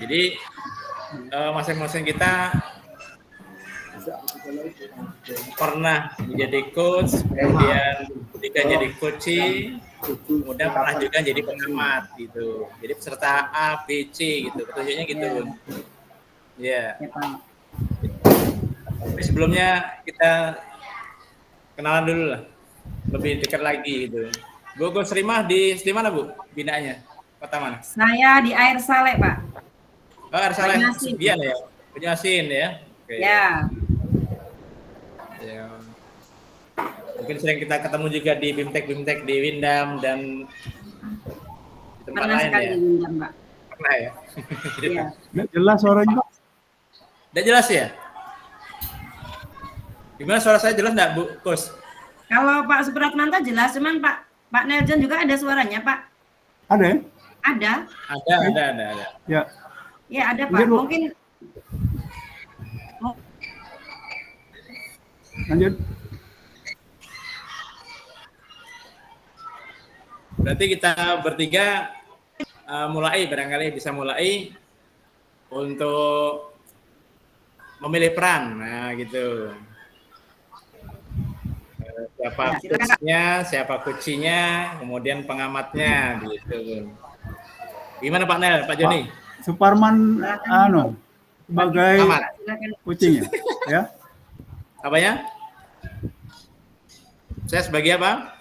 Jadi masing-masing kita pernah menjadi coach, kemudian ketika jadi coaching, kemudian pernah juga jadi pengamat gitu. Jadi peserta A, B, C gitu. Petunjuknya gitu. Ya. Tapi sebelumnya kita kenalan dulu lah, lebih dekat lagi gitu. Bu Gus Rimah di mana Bu? Binaannya? Kota mana? Saya di Air Saleh, Pak. Oh, Air Saleh Sebian ya? Penyasin ya? Oke. Ya. Ya. Mungkin sering kita ketemu juga di BIMTEK di Windam dan di tempat pernah lain sekali ya? Di Windam, Pak. Pernah ya? Iya. Nggak jelas suaranya, Pak. Nggak jelas ya? Gimana suara saya jelas nggak, Bu Kus? Kalau Pak Supratmanto jelas, cuman Pak Neljon juga ada suaranya, Pak. Ada ya? Ada. Ada. Ya. Ya, ada, Pak. Mungkin lanjut. Berarti kita bertiga barangkali bisa mulai untuk memilih peran. Nah, gitu. Siapa coachnya, siapa coachingnya, kemudian pengamatnya, gitu. Gimana Pak Nel, Pak Joni? Suparman, sebagai coachingnya, ya? Apanya? Saya sebagai apa?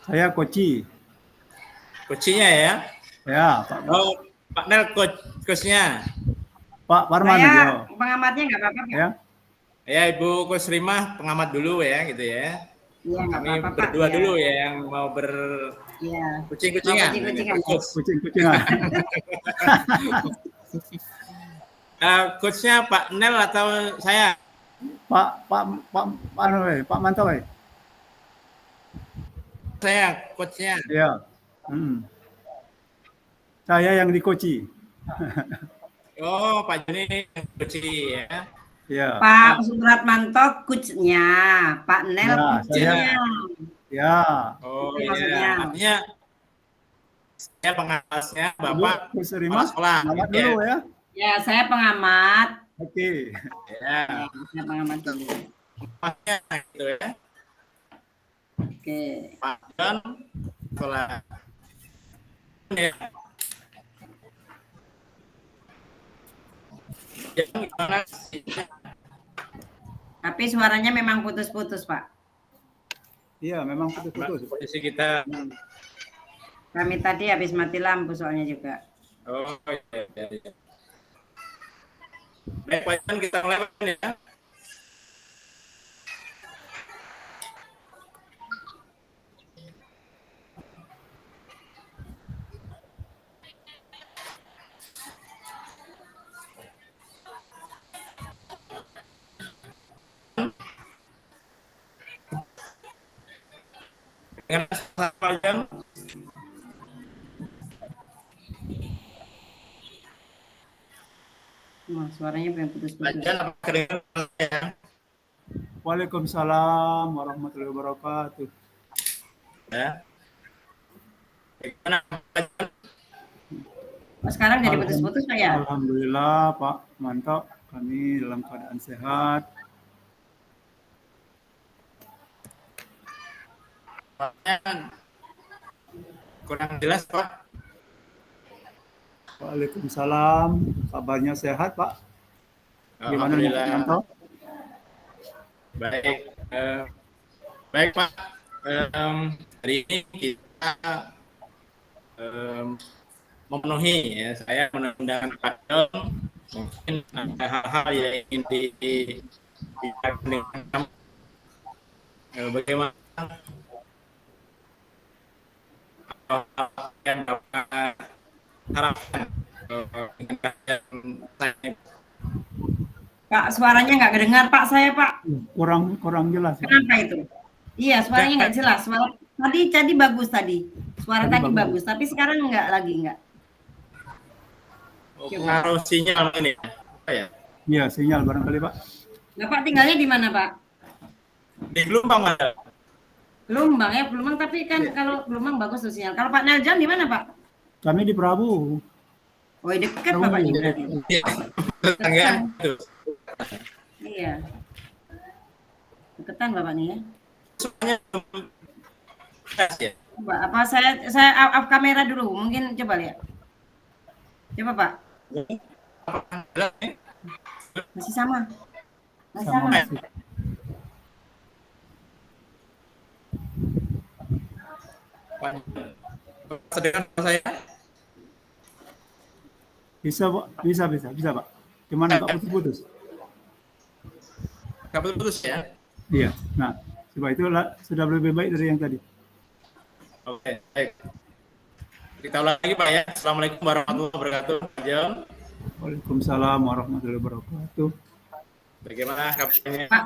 Saya coaching. Coachingnya ya? Ya, Pak. Oh, Pak Nel coachnya. Pak Parman saya aja. pengamatnya nggak apa-apa, Pak. Ya. Ya, Ibu Gus Rimah pengamat dulu ya, gitu ya. Iya, Kami apa-apa, berdua Pak, dulu ya yang mau kucing-kucingan. Kucing-kucingan. Coachnya Pak Nel atau saya? Pak Manto. Saya coachnya. Ya. Saya yang di coaching. Oh, Pak Joni coaching ya. Ya. Pak Supratmanto coachnya, Pak Nel coachnya. Ya. Oh iya. Artinya saya pengamasnya, Bapak Gus Rimah sekolah. Pengamat dulu ya. Ya, saya pengamat. Oke. Ya. Saya pengamat dulu. Pengamatnya gitu ya. Oke. Pak Don sekolah. Ya. Tapi suaranya memang putus-putus, Pak. Iya, memang putus-putus. Posisi kita. Kami tadi habis mati lampu soalnya juga. Oh iya. Baik, Pak Jan, kita mulai ya. Dengan Pak Jan. Suaranya pengen putus-putus. Waalaikumsalam warahmatullahi wabarakatuh. Ya. Sekarang jadi putus-putus Pak ya? Alhamdulillah Pak, mantap. Kami dalam keadaan sehat. Kurang jelas Pak. Waalaikumsalam. Kabarnya sehat Pak? Gimana Pak Manto? Baik, baik Pak. Hari ini kita memenuhi ya. Saya mengundang Pak Dom. Mungkin ada hal-hal yang ingin dibicarakan. Bagaimana yang Bapak harapkan Pak, suaranya nggak kedengar Pak, saya Pak. Kurang jelas. Kenapa itu? Iya, suaranya nggak jelas. Tadi bagus tadi. Suara tadi bagus, tapi sekarang nggak lagi. Pengaruh sinyal ini. ya? Iya, sinyal barangkali Pak. Bapak tinggalnya di mana, Pak? Di Gelombang ada. Gelombang ya, Gelombang, tapi kan kalau Gelombang bagus tuh sinyal. Kalau Pak Neljan di mana, Pak? Kami di Prabu. Oh, dekat Prabu. Bapaknya berarti. Iya. Tetanggaan itu. Iya. Deketan Bapak nih ya. Semuanya ya. Coba apa saya off kamera dulu. Mungkin coba lihat. Coba, Pak. Masih sama. Masih sama. Masih. Sedangkan saya Bisa Pak, bisa Pak. Gimana Pak, putus-putus? nggak putus ya. Iya. Nah, coba itu sudah lebih baik dari yang tadi. Oke, baik. Kita ulang lagi Pak ya. Assalamualaikum warahmatullahi wabarakatuh. Jam. Waalaikumsalam warahmatullahi wabarakatuh. Bagaimana kabarnya? Pak,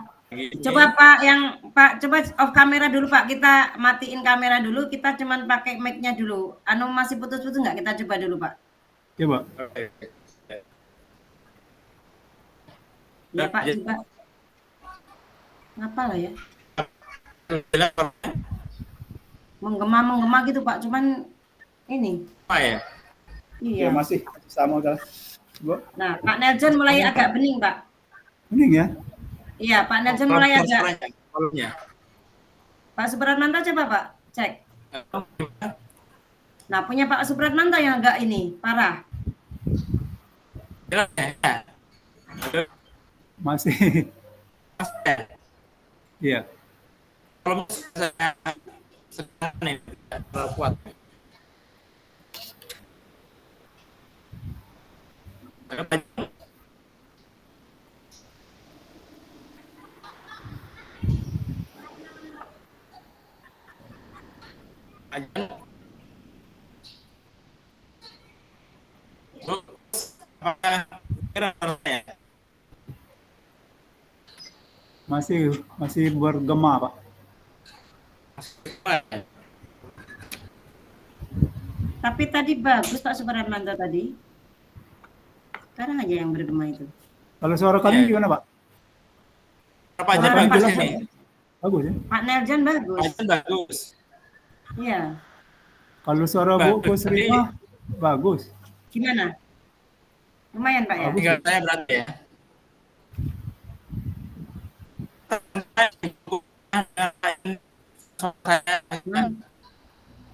coba Pak coba off kamera dulu Pak. Kita matiin kamera dulu. Kita cuman pakai mic-nya dulu. Anu masih putus-putus nggak? Kita coba dulu Pak. Coba. Oke. Ya Pak, coba. Ngapa lah ya? Menggema gitu Pak. Cuman ini. Apa ya? Iya. Ya, masih sama udah. Coba. Nah, Pak Nelson mulai agak bening Pak. Bening ya? Iya, Pak Nelson mulai agak. Volume-nya. Pak Supratmanto coba Pak, cek. Nah, punya Pak Supratmanto yang agak ini parah. Masih. Iya. Kalau saya sedang nih terlalu kuat. Masih bergema Pak. Tapi tadi bagus Pak Supratmanto tadi. Sekarang aja yang bergema itu. Kalau suara kami gimana Pak? Berapa jam Suara bagus jelas, ini? Pak? Bagus ya? Pak Neljan bagus. Bagus. Iya. Kalau suara Bu Kusrima bagus. Gimana? Lumayan Pak ya. Bagus. Tinggal saya berarti ya.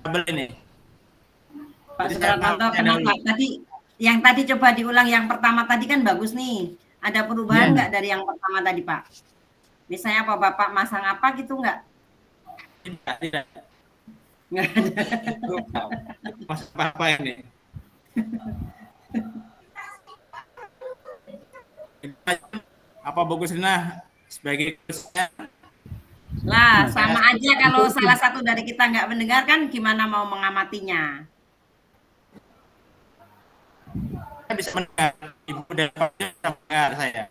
Kabel ini. Pak Supratmanto kenapa? Yang tadi coba diulang yang pertama tadi kan bagus nih. Ada perubahan nggak dari yang pertama tadi Pak? Misalnya apa Bapak masang apa gitu nggak? Tidak. Nggak ada. Mas apa ini? Apa bagus Rina sebagai kursusnya? Lah, sama aja kalau salah satu dari kita nggak mendengarkan, gimana mau mengamatinya? Saya bisa mendengar ibu dan bapak bisa mendengar saya.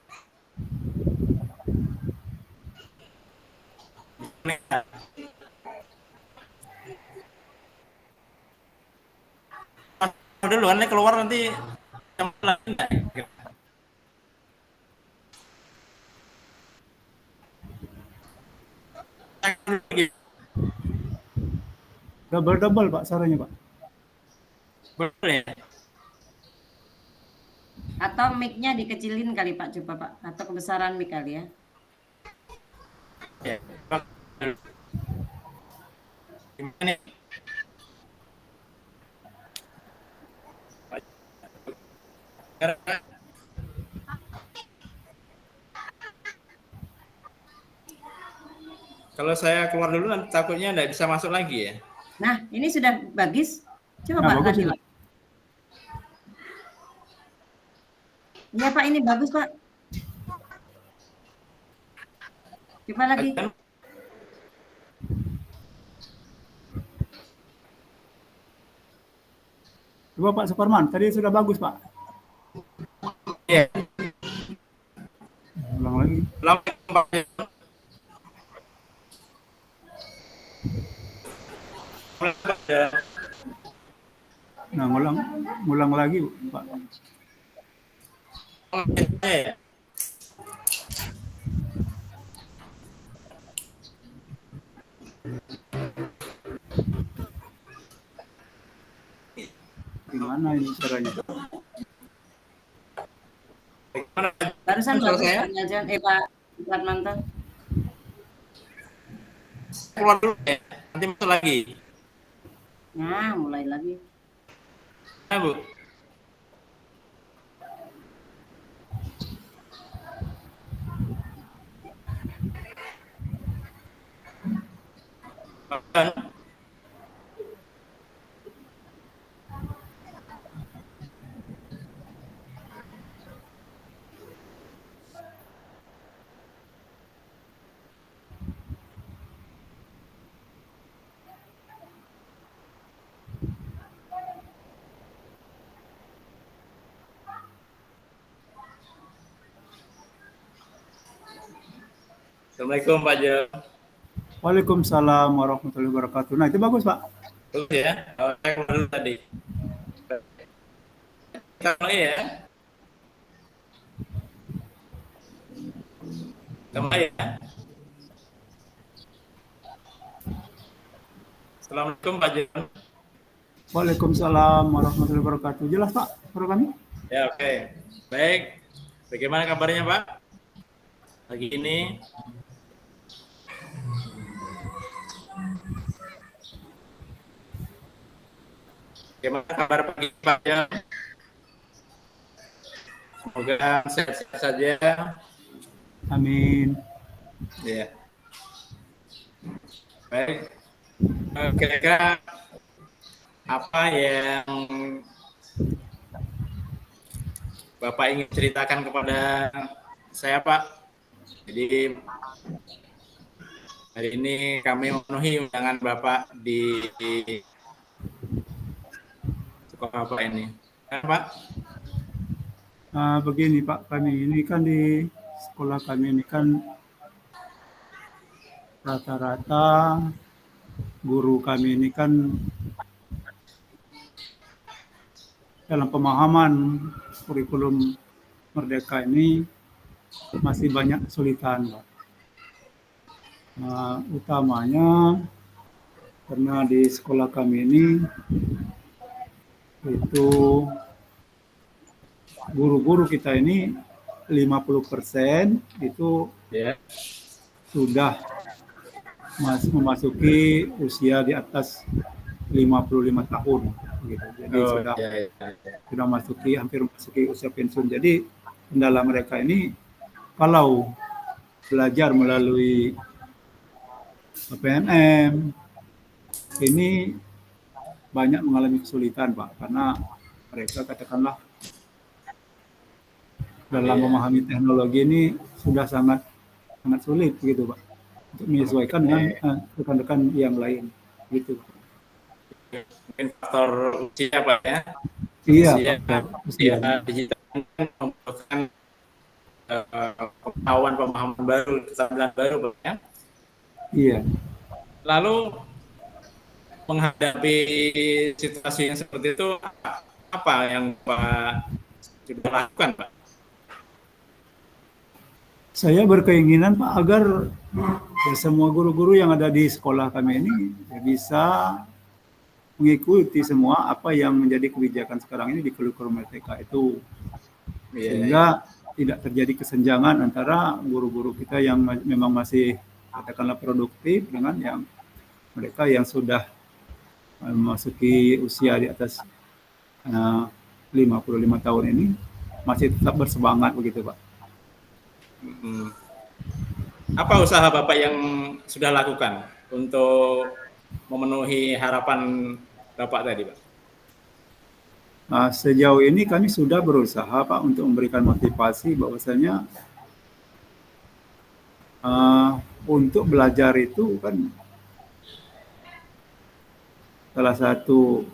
Dulu kan keluar nanti Double Pak suaranya Pak. boleh. Atau mic-nya dikecilin kali Pak, coba Pak. Atau kebesaran mic kali ya. Ya. Gimana? Kalau saya keluar dulu nanti takutnya nggak bisa masuk lagi ya. Nah, ini sudah bagus. Coba Nah, Pak bagus tadi ini. Pak. Iya Pak, ini bagus Pak. Coba lagi. Coba Pak Suparman, tadi sudah bagus Pak. Iya. Ulang lagi. Nah, ngulang lagi Pak. ya. Gimana ini caranya? Barusan Suara bagus saya? Pak Nyajan, Pak Ratmanto. Keluar dulu ya, nanti masuk lagi. Nah, mulai lagi. Nah, Bu. Makan. Assalamualaikum Pak Jo. Waalaikumsalam warahmatullahi wabarakatuh. Nah, itu bagus, Pak. Bagus ya. Oh, saya keluar dulu tadi. Sama ya. Sama ya. Assalamualaikum Pak Jo. Waalaikumsalam warahmatullahi wabarakatuh. Jelas, Pak, suara kami? Ya, oke. Baik. Bagaimana kabarnya Pak? Pagi ini. Bagaimana kabar pagi Pak ya? Semoga sehat-sehat saja. Amin. Ya. Baik. Kira-kira apa yang Bapak ingin ceritakan kepada saya Pak? Jadi hari ini kami memenuhi undangan Bapak di sekolah Bapak ini. Ya, Pak? Begini, Pak, kami ini kan di sekolah kami ini kan rata-rata guru kami ini kan dalam pemahaman kurikulum Merdeka ini masih banyak kesulitan, Pak. Utamanya karena di sekolah kami ini itu guru-guru kita ini 50% itu Ya. sudah memasuki usia di atas 55 tahun gitu. Jadi sudah hampir memasuki usia pensiun. Jadi kendala mereka ini kalau belajar melalui PNM ini banyak mengalami kesulitan, Pak, karena mereka katakanlah dalam memahami teknologi ini sudah sangat sulit gitu, Pak, untuk menyesuaikan dengan rekan-rekan yang lain gitu. Mungkin faktor usia Pak ya. Iya, usia digital membutuhkan pemahaman baru, keterampilan baru Pak ya. Iya. Lalu menghadapi situasi yang seperti itu apa yang Pak sudah lakukan Pak? Saya berkeinginan Pak agar semua guru-guru yang ada di sekolah kami ini bisa mengikuti semua apa yang menjadi kebijakan sekarang ini di kurikulum Merdeka itu, sehingga tidak terjadi kesenjangan antara guru-guru kita yang memang masih katakanlah produktif dengan yang mereka yang sudah memasuki usia di atas 55 tahun ini masih tetap bersemangat begitu Pak. Apa usaha Bapak yang sudah lakukan untuk memenuhi harapan Bapak tadi, Pak? Sejauh ini kami sudah berusaha Pak untuk memberikan motivasi bahwasanya untuk belajar itu kan salah satu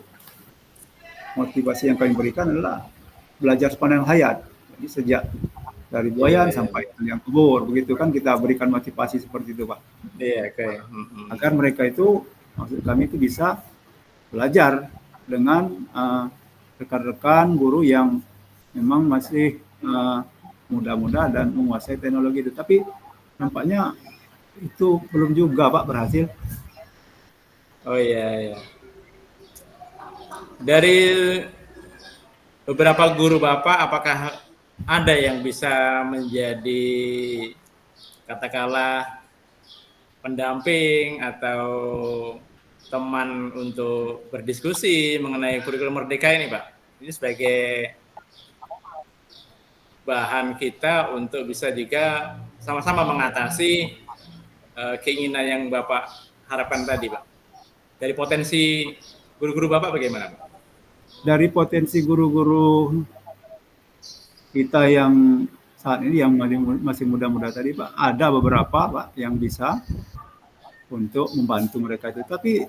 motivasi yang kami berikan adalah belajar sepanjang hayat. Jadi sejak dari buayan sampai yang kubur, begitu kan kita berikan motivasi seperti itu Pak. Iya, oke. Agar mereka itu, maksud kami itu bisa belajar dengan rekan-rekan guru yang memang masih muda-muda dan menguasai teknologi itu. Tapi nampaknya itu belum juga Pak berhasil. Oh iya, iya. Dari beberapa guru Bapak, apakah ada yang bisa menjadi katakanlah pendamping atau teman untuk berdiskusi mengenai kurikulum merdeka ini, Pak? Ini sebagai bahan kita untuk bisa juga sama-sama mengatasi keinginan yang Bapak harapkan tadi, Pak. Dari potensi guru-guru Bapak bagaimana, Pak? Dari potensi guru-guru kita yang saat ini yang masih muda-muda tadi Pak, ada beberapa Pak yang bisa untuk membantu mereka itu. Tapi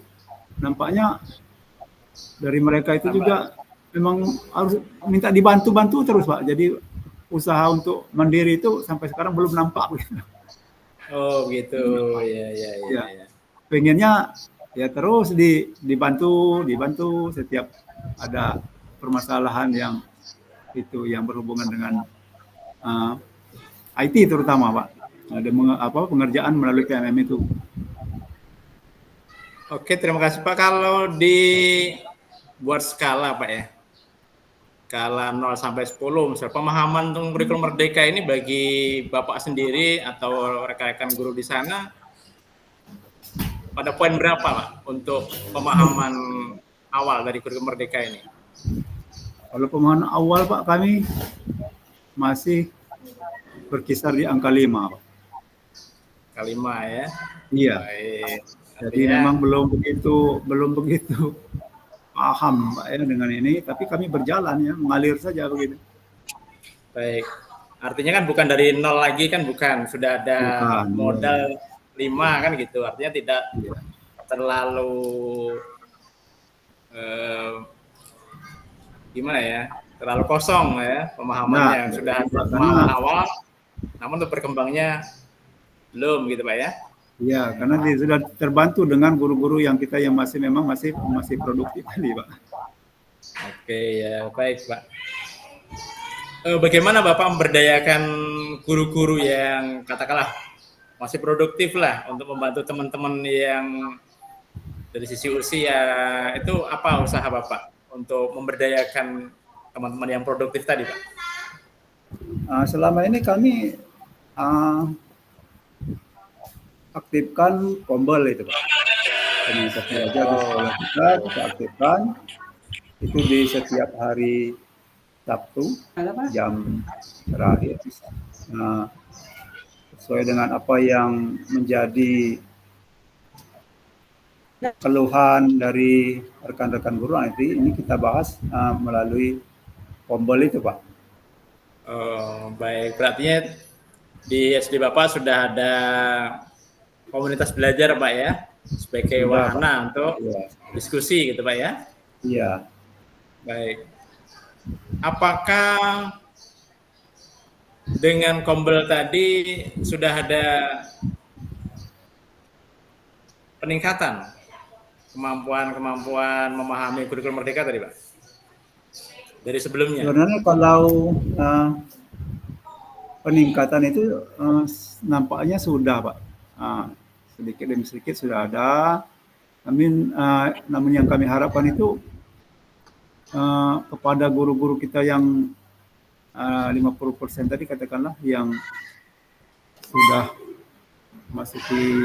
nampaknya dari mereka itu juga memang harus minta dibantu-bantu terus Pak. Jadi usaha untuk mandiri itu sampai sekarang belum nampak. Oh gitu, ya, ya, ya. Ya. Ya. Pengennya ya terus dibantu setiap ada permasalahan yang itu yang berhubungan dengan IT terutama Pak. Ada pengerjaan melalui PMM itu. Oke, terima kasih Pak. Kalau dibuat skala Pak ya, skala 0 sampai 10, misalnya pemahaman tentang kurikulum merdeka ini bagi Bapak sendiri atau rekan-rekan guru di sana, pada poin berapa Pak untuk pemahaman awal dari kurikulum merdeka ini? Kalau pemahaman awal Pak, kami masih berkisar di angka 5 Pak. Angka 5 ya? Iya. Baik. Jadi memang belum begitu paham Pak ya dengan ini, tapi kami berjalan ya, mengalir saja begitu. Baik. Artinya kan bukan dari 0 lagi kan, bukan. Sudah ada modal 5 kan gitu. Artinya tidak terlalu gimana ya? Terlalu kosong ya pemahamannya. Sudah ada pemahaman awal, namun untuk berkembangnya belum gitu Pak ya. Iya, karena sudah terbantu dengan guru-guru yang kita yang masih produktif tadi, Pak. Oke ya, baik Pak. Bagaimana Bapak memberdayakan guru-guru yang katakanlah masih produktif lah untuk membantu teman-teman yang dari sisi usia, itu apa usaha Bapak untuk memberdayakan teman-teman yang produktif tadi Pak? Selama ini kami aktifkan Kombel itu Pak. Komunitas belajar di sekolah kita aktifkan itu di setiap hari Sabtu jam terakhir sesuai dengan apa yang menjadi keluhan dari rekan-rekan guru nanti ini kita bahas melalui Kombel itu Pak. Oh, baik, berarti di SD Bapak sudah ada komunitas belajar Pak ya, sebagai wahana untuk diskusi gitu Pak ya? Iya. Baik. Apakah dengan Kombel tadi sudah ada peningkatan kemampuan memahami kurikulum merdeka tadi Pak? Dari sebelumnya? Sebenarnya kalau peningkatan itu nampaknya sudah Pak. Sedikit demi sedikit sudah ada. Namun yang kami harapkan itu kepada guru-guru kita yang 50% tadi katakanlah yang sudah masuki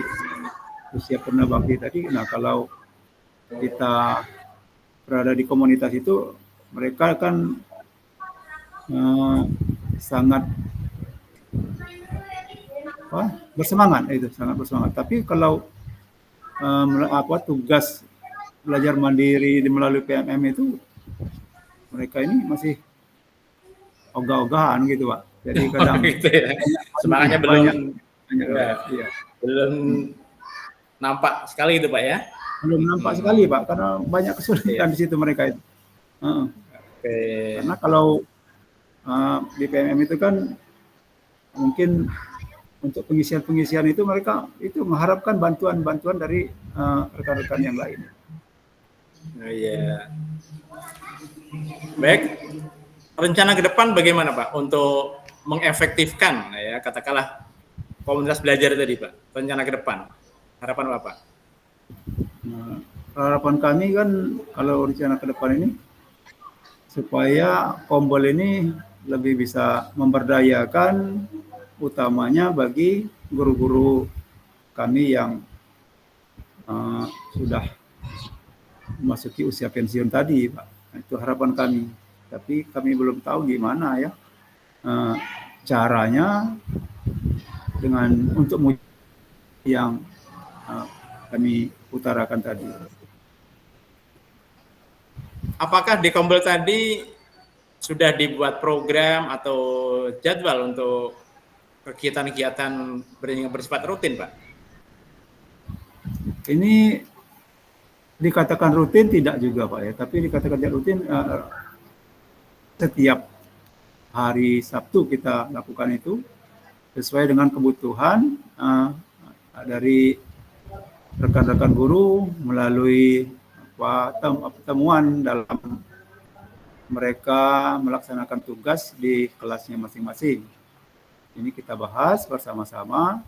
usia purnabakti tadi. Nah kalau kita berada di komunitas itu mereka kan sangat bersemangat itu, sangat bersemangat. Tapi kalau tugas belajar mandiri melalui PMM itu mereka ini masih ogah-ogahan gitu Pak. Jadi kadang gitu ya. Semangatnya belum belum nampak sekali itu Pak ya. Belum nampak sekali Pak karena banyak kesulitan di situ mereka itu. Karena kalau di PMM itu kan mungkin untuk pengisian itu mereka itu mengharapkan bantuan dari rekan-rekan yang lain. Oh iya. Baik. Rencana ke depan bagaimana Pak untuk mengefektifkan ya katakanlah komunitas belajar tadi Pak, rencana ke depan, harapan Bapak? Nah, harapan kami kan kalau rencana ke depan ini supaya Kombol ini lebih bisa memberdayakan utamanya bagi guru-guru kami yang sudah memasuki usia pensiun tadi, Pak. Nah, itu harapan kami. Tapi kami belum tahu gimana ya caranya dengan untuk yang kami utarakan tadi. Apakah di Kombol tadi sudah dibuat program atau jadwal untuk kegiatan-kegiatan yang bersifat rutin, Pak? Ini dikatakan rutin tidak juga, Pak ya, tapi dikatakan tidak rutin setiap hari Sabtu kita lakukan itu sesuai dengan kebutuhan dari rekan-rekan guru melalui pertemuan dalam mereka melaksanakan tugas di kelasnya masing-masing. Ini kita bahas bersama-sama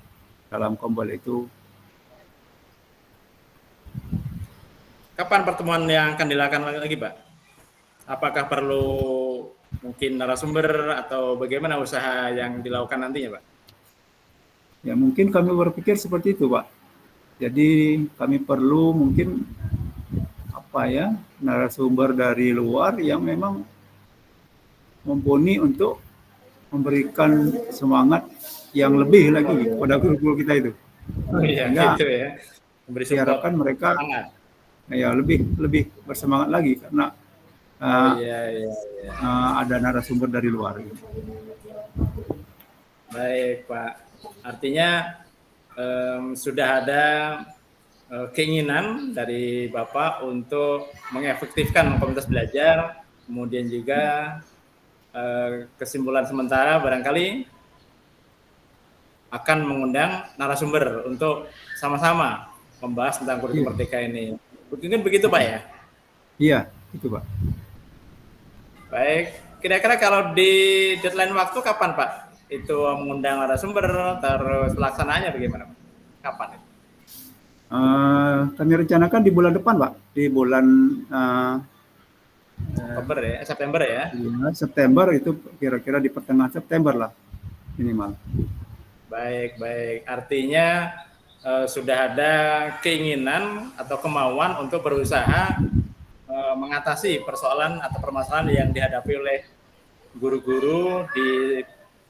dalam Kombol itu. Kapan pertemuan yang akan dilakukan lagi, Pak? Apakah perlu mungkin narasumber atau bagaimana usaha yang dilakukan nantinya, Pak? Ya mungkin kami berpikir seperti itu, Pak. Jadi kami perlu mungkin narasumber dari luar yang memang mumpuni untuk memberikan semangat yang lebih lagi kepada guru-guru kita itu. Oh iya, gitu ya. Memberi diharapkan mereka ya lebih bersemangat lagi karena ada narasumber dari luar. Baik, Pak. Artinya sudah ada keinginan dari Bapak untuk mengefektifkan komunitas belajar, kemudian juga kesimpulan sementara barangkali akan mengundang narasumber untuk sama-sama membahas tentang kurikulum Merdeka ini. Mungkin begitu, Pak ya? Iya, itu, Pak. Baik, kira-kira kalau di deadline waktu kapan, Pak? Itu mengundang narasumber, terus pelaksanaannya bagaimana, Pak? Kapan itu? Kami rencanakan di bulan depan, Pak. Di bulan Oktober ya, September ya? Ya, September itu kira-kira di pertengahan September lah minimal. Baik. Artinya sudah ada keinginan atau kemauan untuk berusaha mengatasi persoalan atau permasalahan yang dihadapi oleh guru-guru di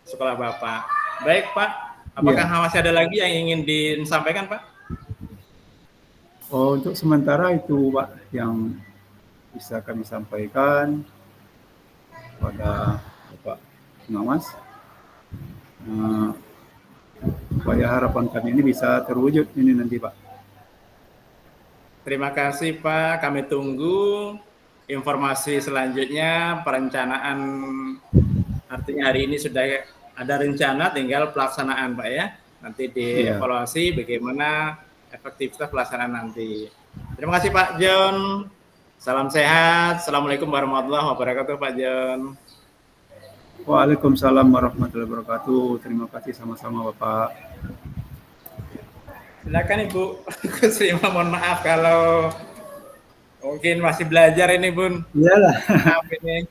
sekolah Bapak. Baik, Pak. Apakah masih ada lagi yang ingin disampaikan, Pak? Oh, untuk sementara itu, Pak, yang bisa kami sampaikan pada Bapak Pengawas. Supaya harapan kami ini bisa terwujud ini nanti, Pak. Terima kasih, Pak. Kami tunggu informasi selanjutnya, perencanaan. Artinya hari ini sudah ada rencana, tinggal pelaksanaan, Pak ya. Nanti dievaluasi bagaimana efektivitas pelaksanaan nanti. Terima kasih, Pak John. Salam sehat. Assalamualaikum warahmatullahi wabarakatuh, Pak John. Waalaikumsalam warahmatullahi wabarakatuh. Terima kasih sama-sama, Bapak. Silakan Ibu. Terima, mohon maaf kalau mungkin masih belajar ini, Bun. Iyalah. Maaf ini.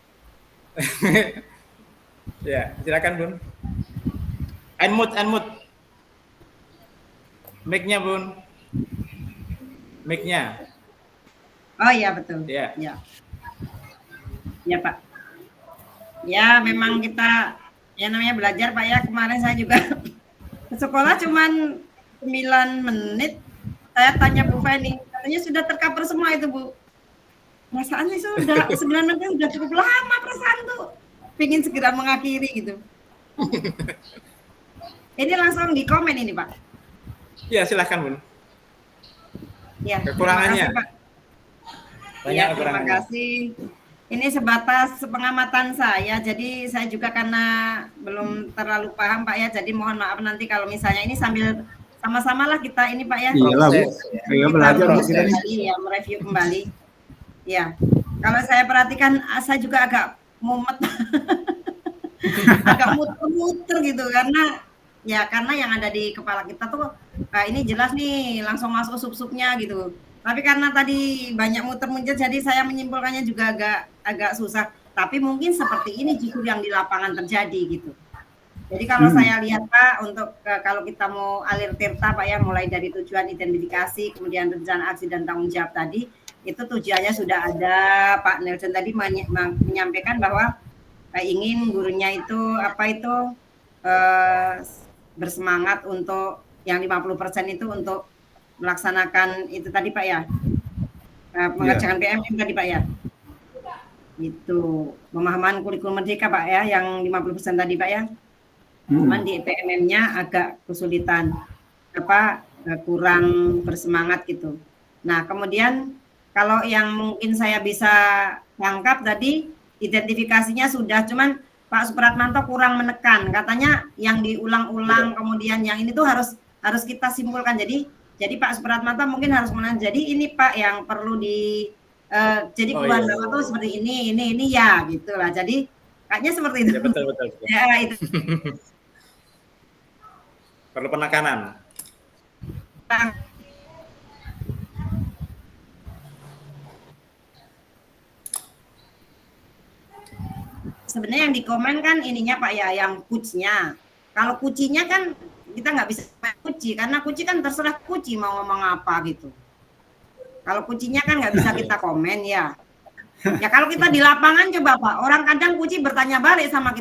Ya, silakan, Bun. Unmute. Mic-nya, Bun. Mic-nya. Oh iya, betul. Ya. Ya, Pak. Ya, memang kita namanya belajar, Pak ya. Kemarin saya juga ke sekolah cuman 9 menit. Saya tanya Bu Feni, katanya sudah tercover semua itu, Bu. Perasaannya sudah 9 menit sudah cukup lama perasaan tuh. Pengen segera mengakhiri gitu. Ini langsung di komen ini, Pak. Ya, silahkan, Bun. Ya, kekurangannya. Terima kasih, Pak. Banyak terima kasih. Ini sebatas pengamatan saya, jadi saya juga karena belum terlalu paham, Pak ya, jadi mohon maaf nanti kalau misalnya ini sambil sama-sama lah kita ini, Pak ya. Iyalah, Bu. Saya belajar ya, mereview kembali. Ya, kalau saya perhatikan, saya juga agak mumet. agak muter-muter gitu karena yang ada di kepala kita tuh ini jelas nih langsung masuk sub-subnya gitu. Tapi karena tadi banyak muter-muter jadi saya menyimpulkannya juga agak susah. Tapi mungkin seperti ini justru yang di lapangan terjadi gitu. Jadi kalau saya lihat Pak, untuk kalau kita mau alir tirta Pak ya, mulai dari tujuan identifikasi, kemudian rencana aksi dan tanggung jawab tadi, itu tujuannya sudah ada. Pak Nelson tadi menyampaikan bahwa ingin gurunya itu bersemangat untuk yang 50% itu untuk melaksanakan itu tadi Pak ya, mengerjakan PMM tadi Pak ya. Itu pemahaman kurikulum merdeka Pak ya, yang 50% tadi Pak ya. Cuman di PMM-nya agak kesulitan, kurang bersemangat gitu. Nah kemudian kalau yang mungkin saya bisa tangkap tadi identifikasinya sudah, cuman Pak Supratmanto kurang menekan, katanya yang diulang-ulang, kemudian yang ini tuh harus kita simpulkan. Jadi Pak Supratmanto mungkin harus menang. Jadi ini Pak yang perlu jadi perubahan Bapak tuh seperti ini ya gitulah. Jadi kayaknya seperti itu. Ya, betul. Ya itu. Perlu penekanan. Sebenarnya yang di komen kan ininya Pak ya, yang kucinya. Kalau kucinya kan kita nggak bisa kuci, karena kuci kan terserah kuci mau ngomong apa gitu. Kalau kucinya kan nggak bisa kita komen ya. Ya kalau kita di lapangan coba Pak, orang kadang kuci bertanya balik sama kita.